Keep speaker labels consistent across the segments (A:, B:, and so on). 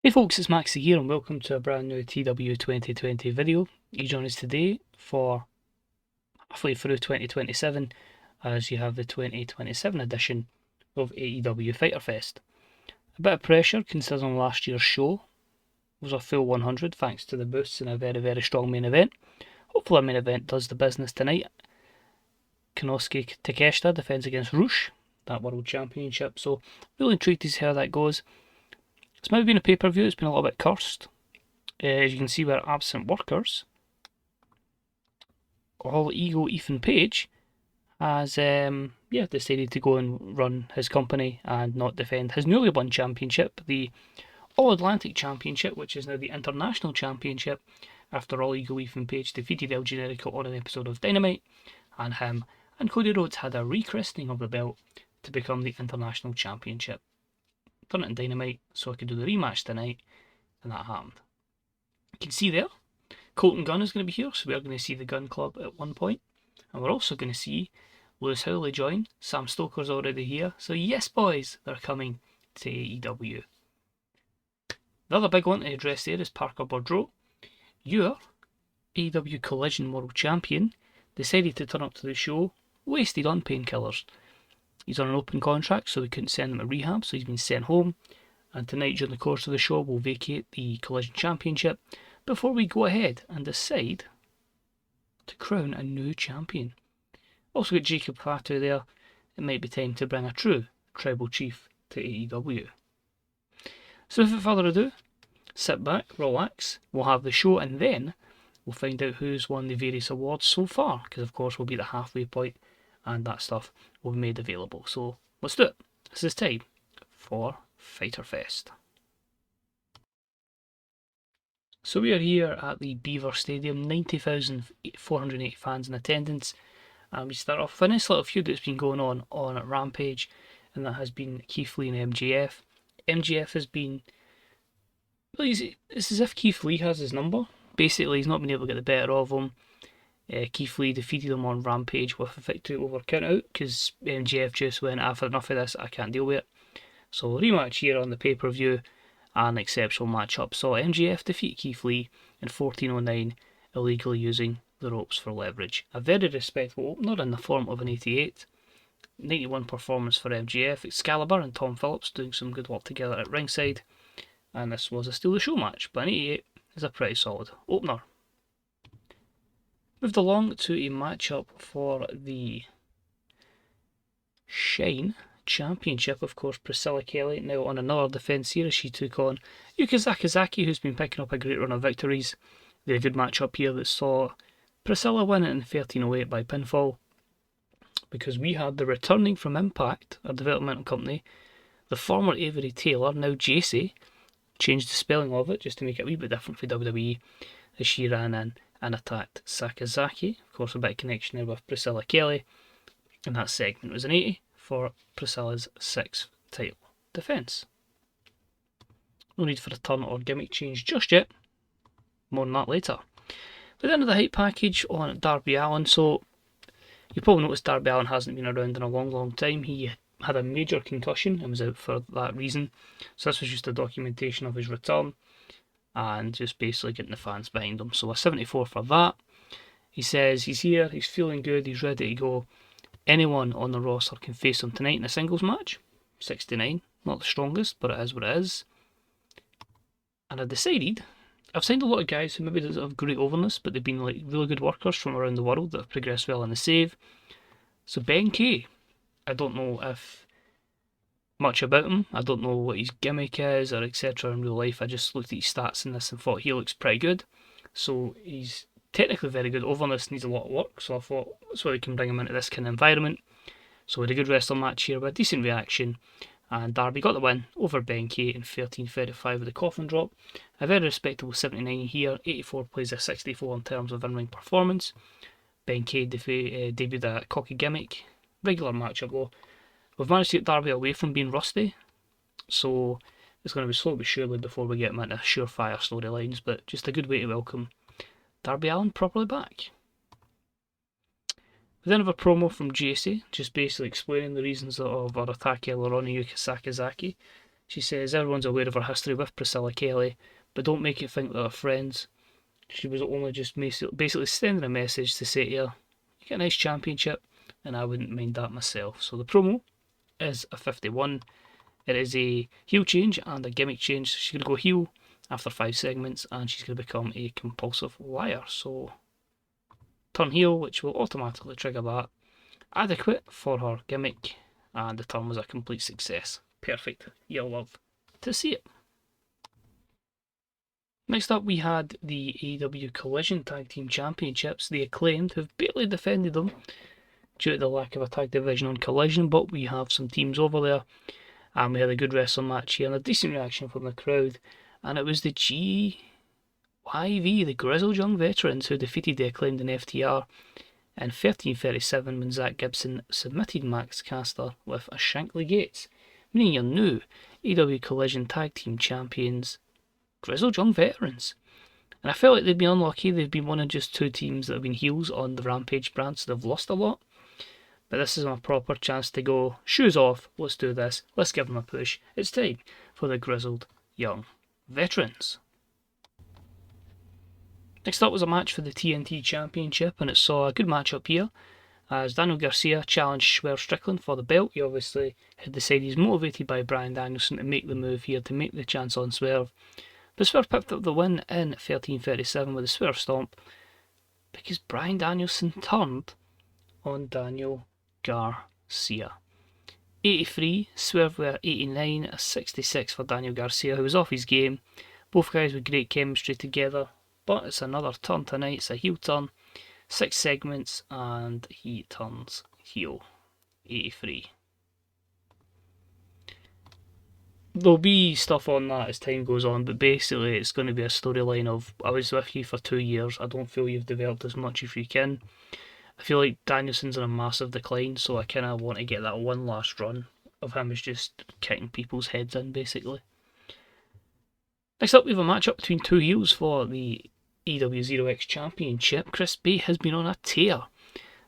A: Hey folks, it's Maxie here and welcome to a brand new TEW2020 video. You join us today for halfway through 2027 as you have the 2027 edition of AEW Fyter Fest. A bit of pressure considering last year's show was a full 100 thanks to the boosts and a very strong main event. Hopefully our main event does the business tonight. Konosuke Takeshita defends against RUSH, that World Championship, so really intrigued to see how that goes. It's maybe been a pay-per-view, it's been a little bit cursed. As you can see, we're absent workers. All Ego Ethan Page has decided to go and run his company and not defend his newly won championship, the All Atlantic Championship, which is now the International Championship, after All Ego Ethan Page defeated El Generico on an episode of Dynamite, and him and Cody Rhodes had a rechristening of the belt to become the International Championship. Done it in Dynamite so I could do the rematch tonight, and that happened. You can see there, Colton Gunn is going to be here, so we are going to see the Gun Club at one point. And we're also going to see Lewis Howley join. Sam Stoker's already here. So yes, boys, they're coming to AEW. The other big one to address there is Parker Boudreaux. Your AEW Collision World Champion decided to turn up to the show wasted on painkillers. He's on an open contract, so we couldn't send him to rehab, so he's been sent home. And tonight, during the course of the show, we'll vacate the Collision Championship before we go ahead and decide to crown a new champion. Also got Jacob Fatu there. It might be time to bring a true tribal chief to AEW. So without further ado, sit back, relax, we'll have the show and then we'll find out who's won the various awards so far, because of course we'll be at the halfway point and that stuff will be made available. So let's do it. This is time for Fyter Fest. So we are here at the Beaver Stadium, 90,480 fans in attendance, and we start off with a nice little feud that's been going on at Rampage, and that has been Keith Lee and MJF. MJF has been, well, it's as if Keith Lee has his number. Basically, he's not been able to get the better of him. Keith Lee defeated him on Rampage with a victory over countout because MJF just went, I've had enough of this, I can't deal with it. So rematch here on the pay-per-view. An exceptional matchup saw MJF defeat Keith Lee in 1409, illegally using the ropes for leverage. A very respectable opener in the form of an 88. 91 performance for MJF. Excalibur and Tom Phillips doing some good work together at ringside. And this was a steal the show match, but an 88 is a pretty solid opener. Moved along to a matchup for the Shine Championship. Of course, Priscilla Kelly now on another defence here as she took on Yuka Sakazaki, who's been picking up a great run of victories. They had a good matchup here that saw Priscilla win it in 1308 by pinfall, because we had the returning from Impact, our developmental company, the former Avery Taylor, now JC, changed the spelling of it just to make it a wee bit different for WWE, as she ran in and attacked Sakazaki. Of course, a bit of connection there with Priscilla Kelly, and that segment was an 80 for Priscilla's 6th title defence. No need for a turn or gimmick change just yet. More on that later. But then the hype package on Darby Allin. So you probably noticed Darby Allin hasn't been around in a long time. He had a major concussion and was out for that reason. So this was just a documentation of his return and just basically getting the fans behind him. So a 74 for that. He says he's here, he's feeling good, he's ready to go. Anyone on the roster can face him tonight in a singles match. 69, not the strongest, but it is what it is. And I decided, I've signed a lot of guys who maybe don't have great overness, but they've been like really good workers from around the world that have progressed well in the save. So Ben K, I don't know if much about him. I don't know what his gimmick is or etc. in real life. I just looked at his stats in this and thought he looks pretty good. So he's technically very good. Overness needs a lot of work, so I thought that's why we can bring him into this kind of environment. So we had a good wrestling match here with a decent reaction, and Darby got the win over Ben K in 13:35 with the coffin drop. A very respectable 79 here. 84 plays a 64 in terms of in-ring performance. Ben K debuted a cocky gimmick. Regular matchup though. We've managed to get Darby away from being rusty, so it's going to be slowly but surely before we get him into surefire storylines, but just a good way to welcome Darby Allin properly back. We then have a promo from JC, just basically explaining the reasons of our attack earlier on Yuka Sakazaki. She says everyone's aware of her history with Priscilla Kelly, but don't make it think that they're friends. She was only just basically sending a message to say to her, you get a nice championship, and I wouldn't mind that myself. So the promo is a 51. It is a heel change and a gimmick change. She's going to go heel after 5 segments, and she's going to become a compulsive liar. So turn heel, which will automatically trigger that. Adequate for her gimmick, and the turn was a complete success. Perfect. You'll love to see it. Next up, we had the AEW Collision Tag Team Championships. The Acclaimed have barely defended them due to the lack of a tag division on Collision, but we have some teams over there, and we had a good wrestling match here and a decent reaction from the crowd, and it was the GYV, the Grizzled Young Veterans, who defeated the Acclaimed in FTR in 13:37 when Zach Gibson submitted Max Caster with a Shankly Gates, meaning your new AEW Collision Tag Team Champions, Grizzled Young Veterans. And I felt like they've been unlucky. They've been one of just 2 teams that have been heels on the Rampage brand, so they've lost a lot. But this is my proper chance to go, shoes off, let's do this, let's give them a push. It's time for the Grizzled Young Veterans. Next up was a match for the TNT Championship, and it saw a good matchup here as Daniel Garcia challenged Swerve Strickland for the belt. He obviously had decided he's motivated by Bryan Danielson to make the move here, to make the chance on Swerve. But Swerve picked up the win in 13:37 with a Swerve Stomp because Bryan Danielson turned on Daniel Garcia. 83, Swerve were 89, a 66 for Daniel Garcia, who was off his game. Both guys with great chemistry together, but it's another turn tonight. It's a heel turn, 6 segments, and he turns heel. 83. There'll be stuff on that as time goes on, but basically it's going to be a storyline of, I was with you for 2 years, I don't feel you've developed as much as you can. I feel like Danielson's in a massive decline, so I kind of want to get that one last run of him as just kicking people's heads in, basically. Next up, we have a matchup between 2 heels for the AEW Zero X Championship. Chris Bay has been on a tear,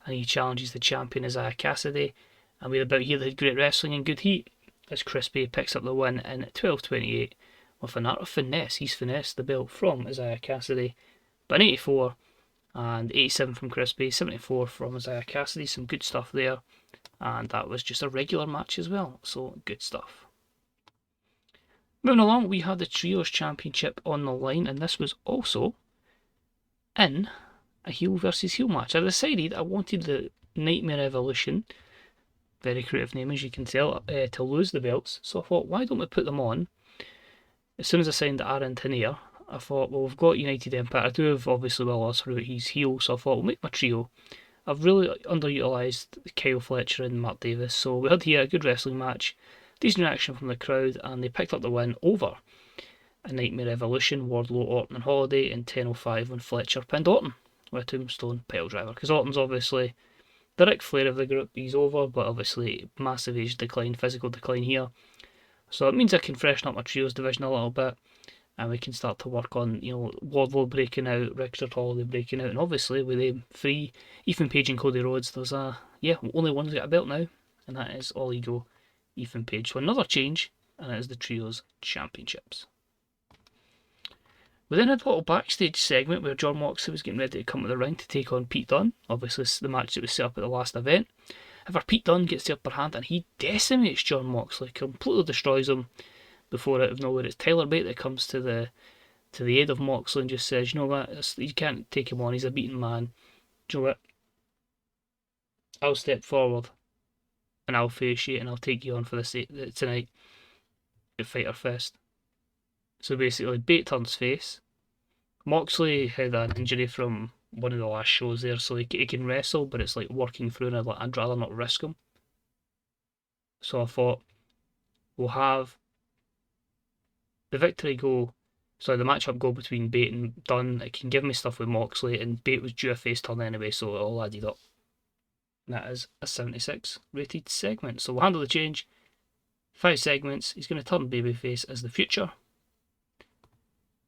A: and he challenges the champion Isaiah Cassidy, and we had about here that had great wrestling and good heat, as Chris Bay picks up the win in 12:28 with an art of finesse. He's finessed the belt from Isaiah Cassidy, but an 84 and 87 from Chris Bay, 74 from Isaiah Cassidy. Some good stuff there, and that was just a regular match as well, so good stuff. Moving along, we had the Trios Championship on the line, and this was also in a heel versus heel match. I decided I wanted the Nightmare Evolution, very creative name as you can tell, to lose the belts, so I thought, why don't we put them on? As soon as I signed Aaron Tenier, I thought, well, we've got United Empire. I do have obviously Will Ospreay, he's heel, so I thought we'll make my trio. I've really underutilised Kyle Fletcher and Mark Davis, so we had here a good wrestling match, decent reaction from the crowd, and they picked up the win over a Nightmare Evolution, Wardlow, Orton and Holiday in 10:05 when Fletcher pinned Orton with a Tombstone Piledriver, because Orton's obviously the Ric Flair of the group. He's over, but obviously massive age decline, physical decline here, so it means I can freshen up my trios division a little bit, and we can start to work on, Wardlow breaking out, Richard Holiday breaking out, and obviously with them free, Ethan Page and Cody Rhodes, there's only one's got a belt now, and that is All Ego Ethan Page. So another change, and it is the Trios Championships. We then had a little backstage segment where Jon Moxley was getting ready to come to the ring to take on Pete Dunne. Obviously, it's the match that was set up at the last event. However, Pete Dunne gets the upper hand and he decimates Jon Moxley, completely destroys him. Before out of nowhere, it's Tyler Bate that comes to the aid of Moxley and just says, you know what, you can't take him on, he's a beaten man. Do you know what? I'll step forward and I'll face you and I'll take you on for this tonight at Fyter Fest. So basically, Bate turns face. Moxley had an injury from one of the last shows there, so he can wrestle, but it's like working through, and I'd rather not risk him. So I thought, we'll have the matchup go between Bate and Dunne. It can give me stuff with Moxley, and Bate was due a face turn anyway, so it all added up. And that is a 76 rated segment. So we'll handle the change. 5 segments. He's going to turn babyface as the future.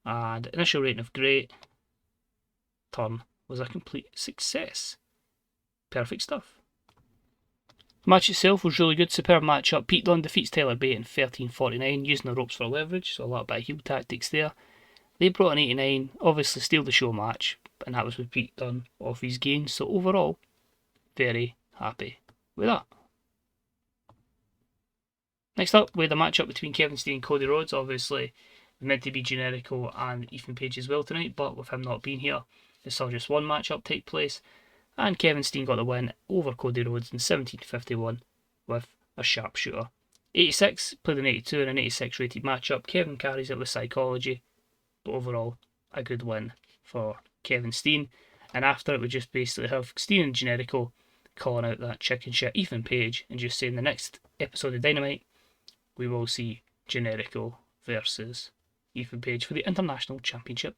A: And initial rating of great. Turn was a complete success. Perfect stuff. The match itself was really good, superb matchup. Pete Dunne defeats Tyler Bate in 13:49, using the ropes for leverage, so a lot of heel tactics there. They brought an 89, obviously steal the show match, and that was with Pete Dunne off his gains, so overall, very happy with that. Next up, we had a matchup between Kevin Steen and Cody Rhodes. Obviously, meant to be Generico and Ethan Page as well tonight, but with him not being here, we saw just one matchup take place, and Kevin Steen got the win over Cody Rhodes in 17:51 with a sharpshooter. 86 played an 82 in an 86 rated matchup. Kevin carries it with psychology, but overall, a good win for Kevin Steen. And after it, we just basically have Steen and Generico calling out that chicken shit Ethan Page and just saying the next episode of Dynamite, we will see Generico versus Ethan Page for the International Championship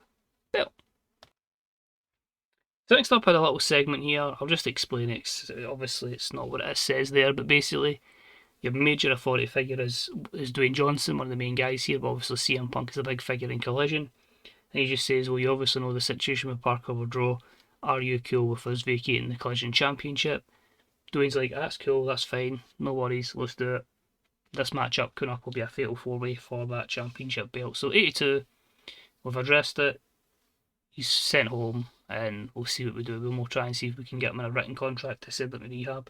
A: belt. So next up, I had a little segment here. I'll just explain it. Obviously, it's not what it says there, but basically, your major authority figure is Dwayne Johnson, one of the main guys here, but obviously CM Punk is a big figure in Collision. And he just says, well, you obviously know the situation with Parker Boudreaux. Are you cool with us vacating the Collision Championship? Dwayne's like, that's cool, that's fine, no worries, let's do it. This matchup coming up will be a fatal 4-way for that championship belt. So 82, we've addressed it. He's sent home, and we'll see what we do. We'll try and see if we can get him in a written contract to send him to rehab.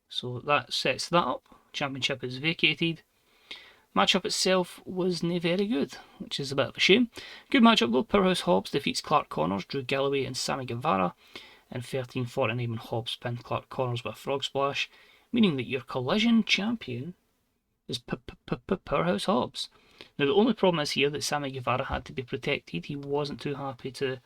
A: So that sets that up. Championship is vacated. Matchup itself wasn't very good, which is a bit of a shame. Good matchup though. Powerhouse Hobbs defeats Clark Connors, Drew Galloway and Sammy Guevara in 13:49 when Hobbs pinned Clark Connors with a frog splash, meaning that your Collision champion is Powerhouse Hobbs. Now the only problem is here that Sammy Guevara had to be protected. He wasn't too happy to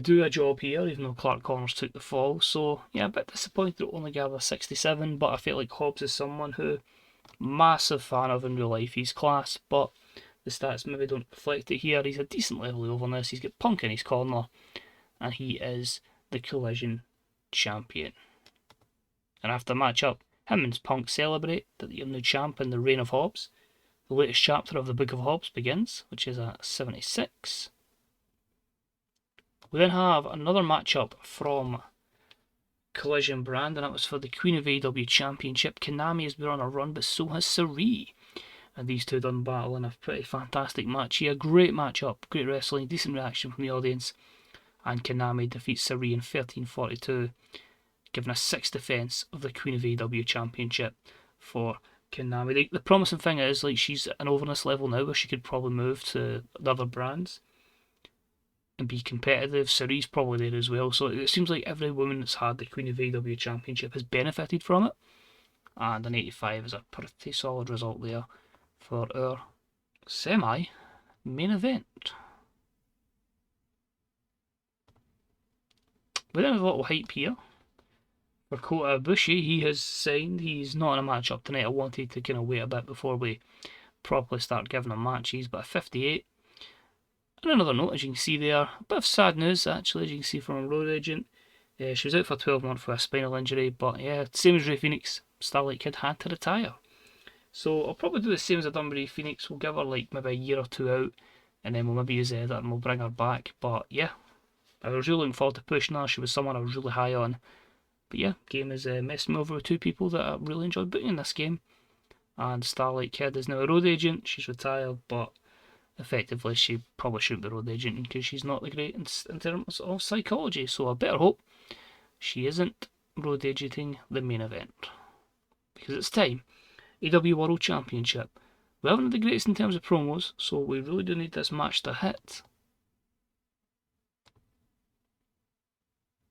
A: do a job here, even though Clark Connors took the fall. So yeah, a bit disappointed that only gave a 67, but I feel like Hobbs is someone who massive fan of in real life. He's class, but the stats maybe don't reflect it here. He's a decent level of overness. He's got Punk in his corner, and he is the Collision champion. And after the matchup, him and Punk celebrate that you're new champ in the reign of Hobbs. The latest chapter of the Book of Hobbs begins, which is at 76. We then have another matchup from Collision brand, and that was for the Queen of AEW Championship. Konami has been on a run, but so has Sareee. And these two done battle in a pretty fantastic match here. Great matchup, great wrestling, decent reaction from the audience. And Konami defeats Sareee in 13:42, giving a 6th defence of the Queen of AEW Championship for Konami. The promising thing is, like, she's at an overness level now where she could probably move to the other brands and be competitive. Saree's probably there as well, so it seems like every woman that's had the Queen of AEW Championship has benefited from it, and an 85 is a pretty solid result there for our semi-main event. We then have a little hype here for Kota Ibushi. He has signed. He's not in a matchup tonight. I wanted to kind of wait a bit before we properly start giving him matches, but a 58. And another note, as you can see there, a bit of sad news actually, as you can see from a road agent. She was out for 12 months with a spinal injury, but yeah, same as Ray Phoenix, Starlight Kid had to retire. So I'll probably do the same as I've done with Ray Phoenix. We'll give her like maybe a year or two out, and then we'll maybe use that and we'll bring her back. But yeah, I was really looking forward to pushing her. She was someone I was really high on. But yeah, game has messed me over with two people that I really enjoyed booking in this game. And Starlight Kid is now a road agent. She's retired, but effectively she probably shouldn't be road agent because she's not the great in terms of psychology. So I better hope she isn't road agenting the main event, because it's time. AEW World Championship. We haven't had the greatest in terms of promos, so we really do need this match to hit.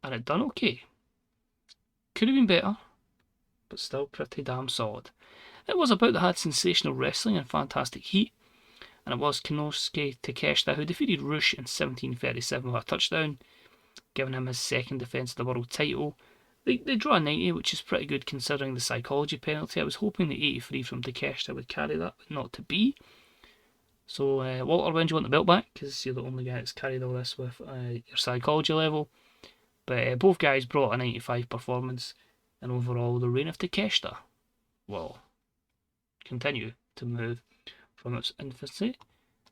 A: And it done okay. Could have been better, but still pretty damn solid. It was about that had sensational wrestling and fantastic heat, and it was Konosuke Takeshita who defeated Rush in 17:37 with a touchdown, giving him his second defence of the world title. They draw a 90, which is pretty good considering the psychology penalty. I was hoping the 83 from Takeshita would carry that, but not to be. So, Walter, when do you want the belt back? Because you're the only guy that's carried all this with your psychology level. But both guys brought a 95 performance, and overall the reign of Takeshita will continue to move from its infancy.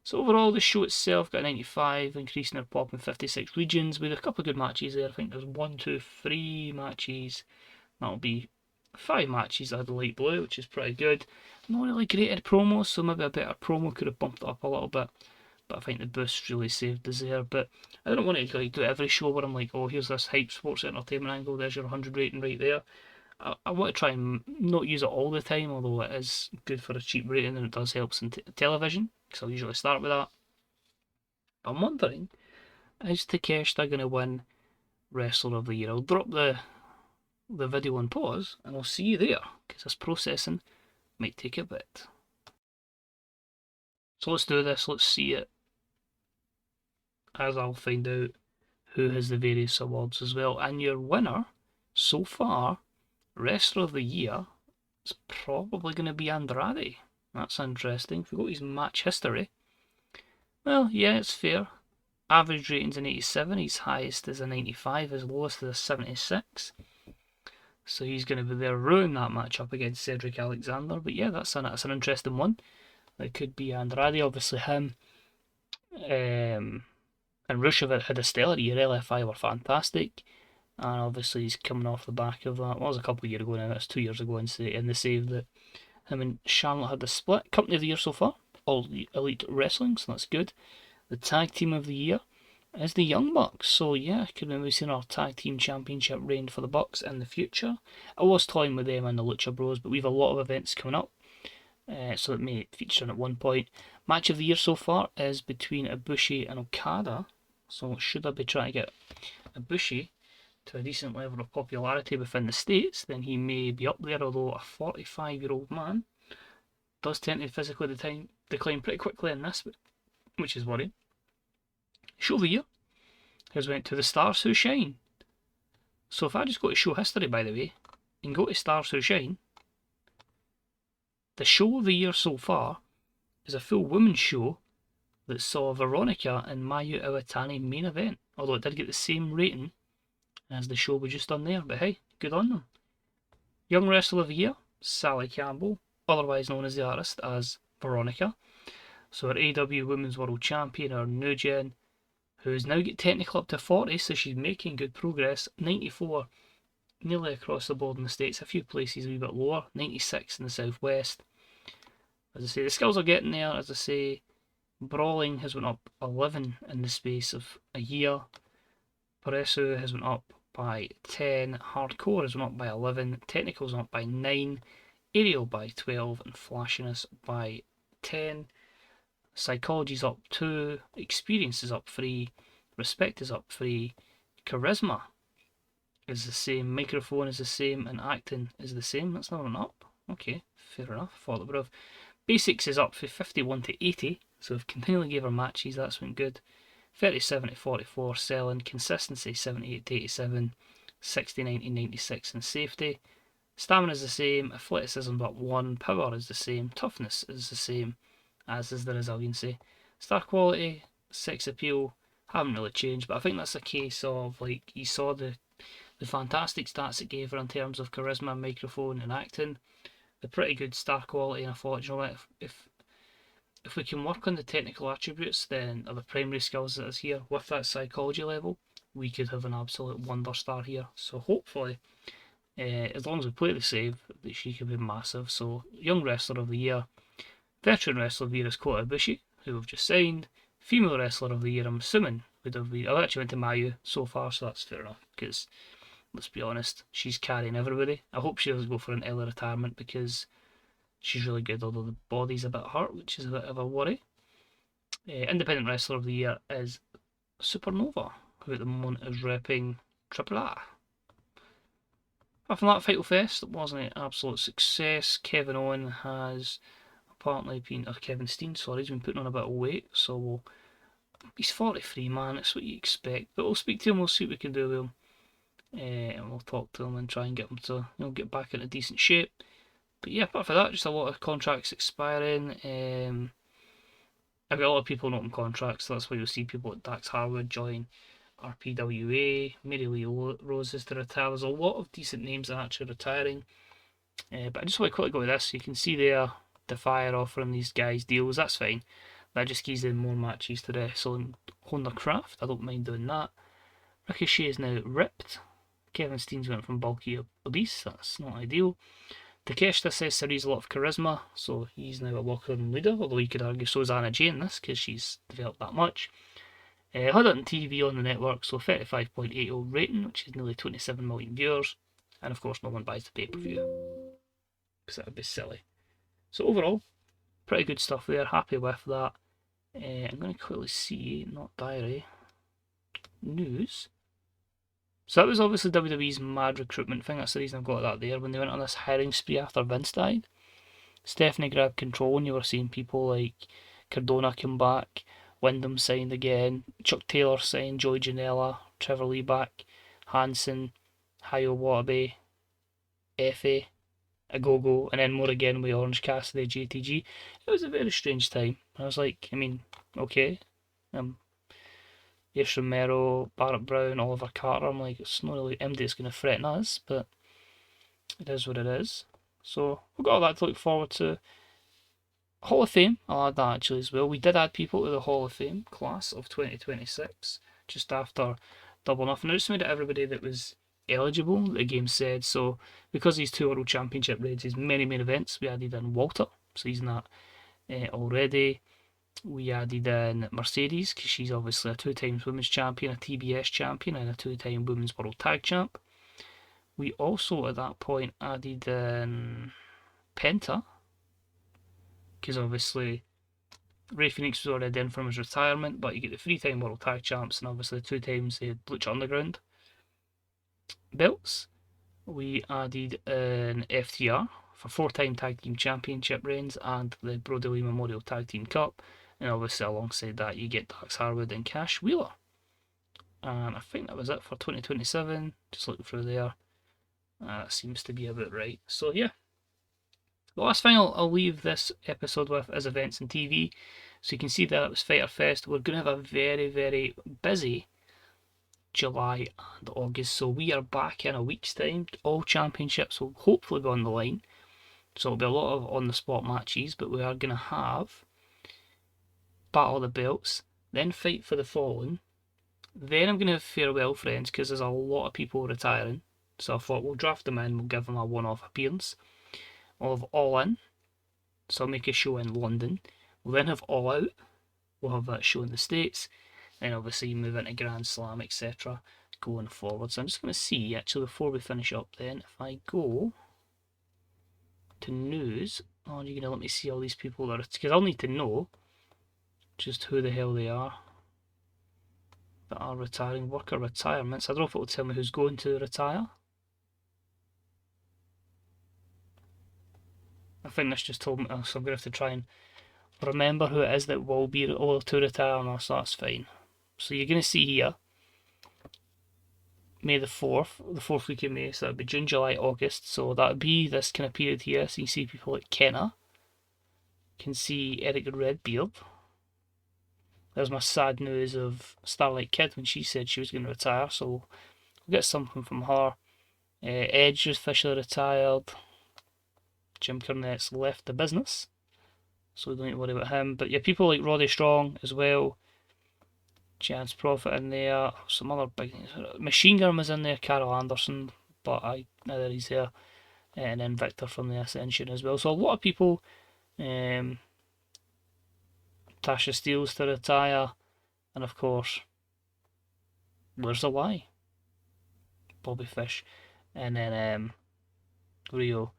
A: So overall the show itself got a 95, increasing their pop in 56 regions with a couple of good matches there. I think there's 1, 2, 3 matches. That'll be 5 matches I had light blue, which is pretty good. Not really great at promos, so maybe a better promo could have bumped it up a little bit. But I think the boost really saved us there. But I don't want to like do every show where I'm like, oh, here's this hype sports entertainment angle, there's your 100 rating right there. I want to try and not use it all the time, although it is good for a cheap rating and it does help in television, because I'll usually start with that. But I'm wondering, is Takeshita going to win Wrestler of the Year? I'll drop the video on pause and I'll see you there, because this processing might take a bit. So let's do this, let's see it, as I'll find out who has the various awards as well. And your winner so far, Wrestler of the Year, is probably going to be Andrade. That's interesting. If we go to his match history, well, yeah, it's fair. Average rating's an 87, his highest is a 95, his lowest is a 76. So he's going to be there ruining that match up against Cedric Alexander. But yeah, that's an interesting one. That could be Andrade. Obviously him and Rush have had a stellar year. LFI were fantastic. And obviously he's coming off the back of that. Well, it was a couple of years ago now. That's 2 years ago in the save that him and Charlotte had the split. Company of the year so far. All Elite Wrestling, so that's good. The tag team of the year is the Young Bucks. So yeah, could maybe see our tag team championship reign for the Bucks in the future. I was toying with them and the Lucha Bros, but we have a lot of events coming up. So it may feature in at one point. Match of the year so far is between Ibushi and Okada. So should I be trying to get Ibushi to a decent level of popularity within the States, then he may be up there, although a 45-year-old man does tend to physically decline pretty quickly in this, which is worrying. Show of the year has went to the Stars Who Shine. So if I just go to show history, by the way, and go to Stars Who Shine, the show of the year so far is a full women's show that saw Veronica and Mayu Iwatani main event, although it did get the same rating as the show we just done there, but hey, good on them. Young Wrestler of the Year, Sally Campbell, otherwise known as the artist as Veronica. So our AEW Women's World Champion, our new gen, who's now get technical up to 40, so she's making good progress. 94 nearly across the board in the States, a few places a wee bit lower, 96 in the Southwest. As I say, the skills are getting there. As I say, Brawling has went up 11 in the space of a year. Presso has went up by 10, Hardcore has went up by 11, Technical's went up by 9, Aerial by 12, and Flashiness by 10. Psychology's up 2, Experience is up 3, Respect is up 3, Charisma is the same, Microphone is the same, and Acting is the same. That's not an up. Okay, fair enough. Thought that would have. Basics is up from 51 to 80, so we've continually gave her matches, that's been good. 37 to 44, Selling, Consistency 78 to 87, 69 to 96 in Safety. Stamina is the same, Athleticism up 1, Power is the same, Toughness is the same, as is the resiliency. Star Quality, 6 Appeal, haven't really changed, but I think that's a case of, like, you saw the fantastic stats it gave her in terms of Charisma, Microphone and Acting. The pretty good Star Quality, and I thought, you know what, if we can work on the technical attributes then, or the primary skills that is here, with that psychology level, we could have an absolute wonder star here. So hopefully, as long as we play the save, that she could be massive. So Young Wrestler of the Year, Veteran Wrestler of the Year is Kota Ibushi, who we've just signed. Female Wrestler of the Year, I'm assuming, would have been, I've actually went to Mayu so far, so that's fair enough, because let's be honest, she's carrying everybody. I hope she doesn't go for an early retirement, because she's really good, although the body's a bit hurt, which is a bit of a worry. Independent Wrestler of the Year is Supernova, who at the moment is repping Triple A. Apart from that, Fyter Fest, it wasn't an absolute success. Kevin Owen has apparently been, or Kevin Steen, sorry, he's been putting on a bit of weight, so he's 43, man, it's what you expect. But we'll speak to him, we'll see what we can do with him. And we'll talk to him and try and get him to, get back into decent shape. But yeah, apart from that, just a lot of contracts expiring. I've got a lot of people not in contracts, so that's why you'll see people like Dax Harwood join RPWA, Mary Lee Rose is to retire. There's a lot of decent names that are actually retiring. But I just want to quickly go with this. You can see there, Defier offering these guys deals, that's fine. That just gives them more matches to wrestle and hone their craft. I don't mind doing that. Ricochet is now ripped. Kevin Steen's went from bulky to obese. That's not ideal. Takeshita says Saree's a lot of charisma, so he's now a locker room leader, although you could argue so is Anna Jay in this, because she's developed that much. Had it on TV on the network, so 35.80 rating, which is nearly 27 million viewers, and of course no one buys the pay-per-view, because that would be silly. So overall, pretty good stuff there, happy with that. I'm going to quickly see, not diary, news. So that was obviously WWE's mad recruitment thing. That's the reason I've got that there. When they went on this hiring spree after Vince died, Stephanie grabbed control, and you were seeing people like Cardona come back, Wyndham signed again, Chuck Taylor signed, Joey Janela, Trevor Lee back, Hansen, Hayo Watabe, Effie, Agogo, and then more again with Orange Cassidy, JTG. It was a very strange time. I was like, I mean, okay. Ace Romero, Barrett Brown, Oliver Carter. I'm like, it's not really MD that's going to threaten us, but it is what it is. So we've got all that to look forward to. Hall of Fame, I'll add that actually as well. We did add people to the Hall of Fame class of 2026 just after Double Nothing. I just made it everybody that was eligible, the game said. So because he's 2 World Championship reigns, he's many main events, we added in Walter, so he's not already. We added in Mercedes, because she's obviously a 2-time women's champion, a TBS champion, and a 2-time women's world tag champ. We also, at that point, added in Penta, because obviously Ray Phoenix was already in from his retirement, but you get the 3-time world tag champs, and obviously 2 times the Lucha Underground belts. We added in FTR for 4-time tag team championship reigns and the Brody Lee Memorial Tag Team Cup. And obviously alongside that you get Dax Harwood and Cash Wheeler. And I think that was it for 2027. Just looking through there. That seems to be about right. So yeah. The last thing I'll leave this episode with is events and TV. So you can see that it was Fyter Fest. We're going to have a very, very busy July and August. So we are back in a week's time. All championships will hopefully be on the line. So it'll be a lot of on-the-spot matches. But we are going to have Battle of the Belts, then Fight for the Fallen, then I'm going to have Farewell Friends, because there's a lot of people retiring, so I thought we'll draft them in, we'll give them a one-off appearance. We'll have All In, so I'll make a show in London. We'll then have All Out, we'll have that show in the States, then obviously move into Grand Slam, etc. going forward. So I'm just going to see, actually, before we finish up then, if I go to news, you're going to let me see all these people that are, because I'll need to know just who the hell they are that are retiring, worker retirements. I don't know if it will tell me who's going to retire. I think this just told me, so I'm going to have to try and remember who it is that will be to retire, and so that's fine. So you're going to see here, May the 4th week of May, so that would be June, July, August, so that would be this kind of period here. So you can see people like Kenna, you can see Eric Redbeard. There's my sad news of Starlight Kid when she said she was going to retire, so we'll get something from her. Edge is officially retired. Jim Cornette's left the business, so we don't need to worry about him. But yeah, people like Roddy Strong as well. Chance Profit in there. Some other big things. Machine Gun was in there, Carol Anderson, but neither he's there. And then Victor from the Ascension as well. So a lot of people. Tasha Steele's to retire, and of course, Where's the Lie? Bobby Fish, and then Rio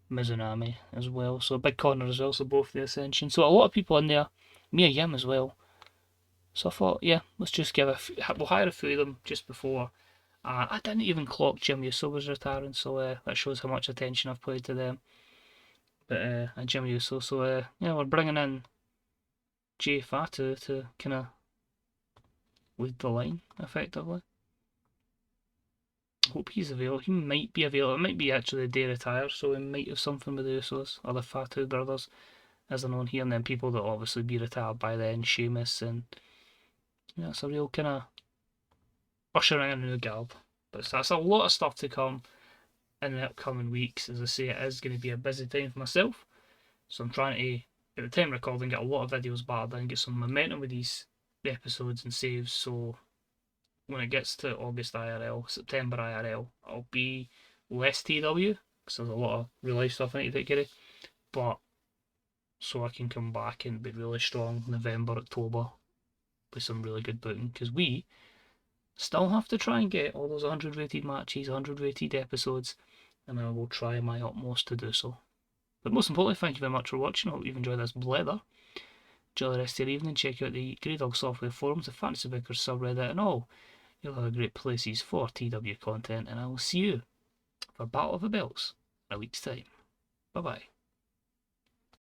A: Mizunami as well. So Big Connor as well, so both the Ascension. So a lot of people in there, Mia Yim as well. So I thought, yeah, let's just we'll hire a few of them just before. I didn't even clock Jim Uso was retiring, so that shows how much attention I've paid to them. But and Jim Uso, so yeah, we're bringing in Jay Fatu to kind of lead the line effectively. Hope he's available. He might be available. It might be actually the day retire, so we might have something with the Usos or the Fatu brothers, as they're known here, and then people that will obviously be retired by then, Sheamus, and yeah, it's a real kind of ushering in a new guild. But that's a lot of stuff to come in the upcoming weeks. As I say, it is going to be a busy time for myself, so I'm trying to, at the time of recording, get a lot of videos battered and get some momentum with these episodes and saves, so when it gets to August IRL, September IRL, I'll be less TW because there's a lot of real life stuff I need to take care of. But so I can come back and be really strong November, October with some really good booking, because we still have to try and get all those 100 rated matches, 100 rated episodes, and I will try my utmost to do so. But most importantly, thank you very much for watching. I hope you've enjoyed this blether. Enjoy the rest of your evening. Check out the Grey Dog Software forums, the Fantasy Vickers subreddit, and all. You'll have great places for TW content, and I will see you for Battle of the Belts in a week's time. Bye bye.